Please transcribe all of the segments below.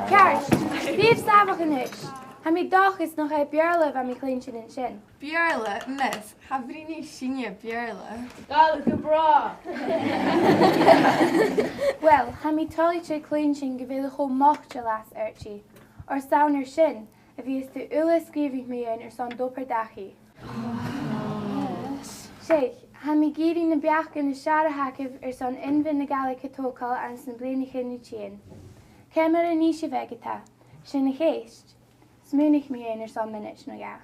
Ceart, bíomh sabach inis. Ha mí dachas nach é bearla bheit mí clín in sin. Bearla, miss, ha bhrí sinne bearla. Gála go bra. Well, ha mí táilte clín sin go bhfuil cho mochte las airtí. Or saunar sin, a bhí is tú ula scríbhigh mí ar san dopar dachi. Sheikh, ha mí géirí na beach na seara hackibh ar san inbhin na gala catócail an san bliana chinú tían. Cemar a níos vegeta, sin na chéist. Smúnich mí ar san minute na ga.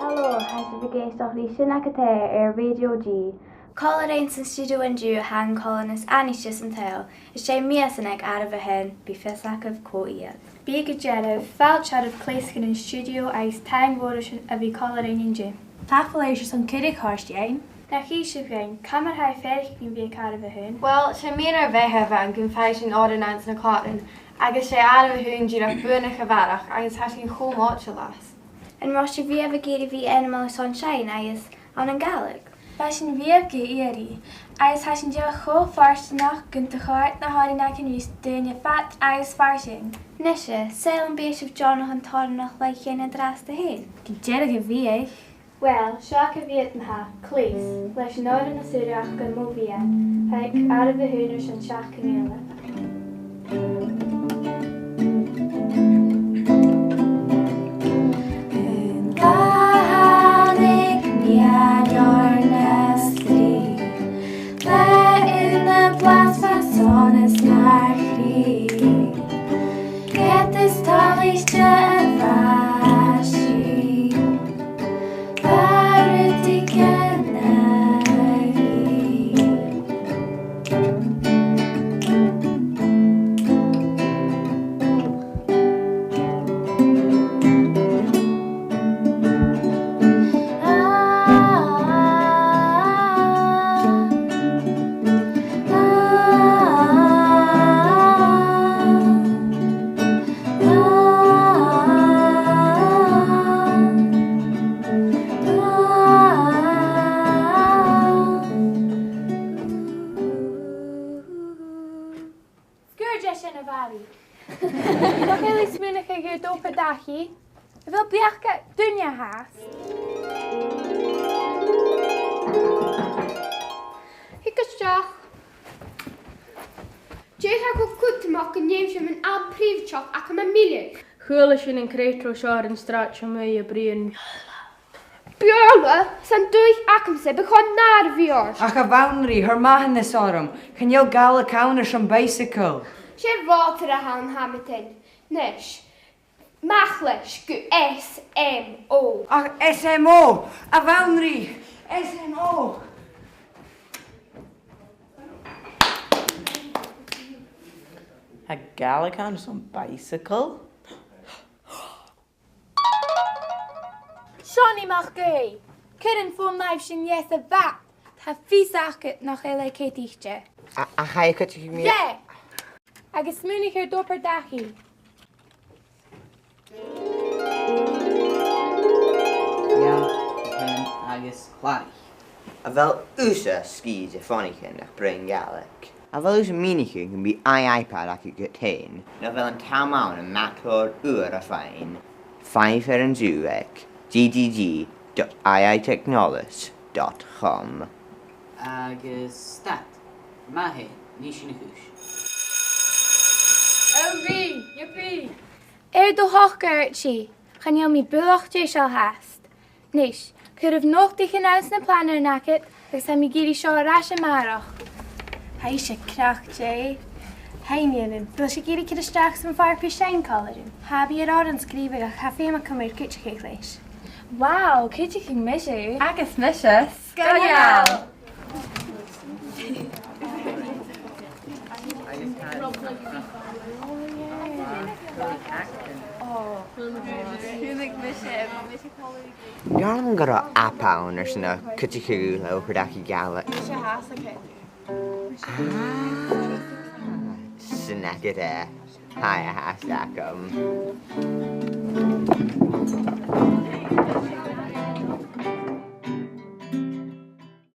Hello, has the géisteach lí sin acaté ar Radio G. Colin ein san studio in dú hang Colin is anistis an tail, is sé mias an ag out of hen, bí fisach of co-iad. Bí go jeadh, felt shot of cléscin in studio agus tang votation a bhí Colin in dú. Tafaléis an cudig harst ein. Na chi siúgain, camar ha ferich ní bhí out of hen. Well, sé mí ar bheitheh an gyn feis an ordinance na cláin, agus sé out of hún dúr a buna chavarach, agus has sin chom áte las. An ros sé bhí a géirí bhí animal sunshine agus an galig. Bais sin bhíamh go iari, agus has sin deach cho farstanach gunta cháart na háirí na cin rís duine fat agus farsing. Nise, sail an béis of John an tarnach le chéine drasta héin. Go dead go bhí. Well, seach a bhíad na ha, clís, leis an áda na súraach go mó bhíad, ag ara bh húnar sin seach cymíla. Bhil beachcha duine háas. Hicasteach. Déitha go cutamach go néim sem an príomhteach ach am míle. Chuala sin an créitro seár an strát sem mé a bríon. Bearla, san dúich acham sa bechan náir bhíor. Ach a bhainrí, thar maithan na sám, chinneal gala counter some bicycle. Sé rátar a han hamitin. Nes. Machleis go SMO. Ach, SMO! A bhainrí! SMO! A gala counter some bicycle? Seánie mag gé. Cuireann fóm naibh sin yes a bheith. Tá físachcha nach é le cétíiste. A chaid go mí? Dé! Agus smúnig ar dopar dachi. Agus Slighe. A bhfuil úsa scíd a fónicin nach bring galach. A bhfuil úsa mínichin can be iPad acu go tain. Na bhfuil an tamán an maclór uair a féin. 5 ar an dúic. gdd.iitechnology.com. Agus stat. Mahe, ní sin chúis. Bhí, yippee! Do hochgar si, channeal mí buachté seo háast. Nis, chuirh nóchtaí chinás na planar nacit, agus ha mí géirí seo arás marach. Ha sé crach dé. Haimíann, bil sé géirí cid isteach san farpa sein colarin. Habí ar an scríbe a cha féma cumir cuiteché leis. Wow, cuiteché misisiú. Agus misisiú. Scoial! Bhearm go apáin ar sanna cutiú le chudaí galach. Sinna go é. Hai a hasach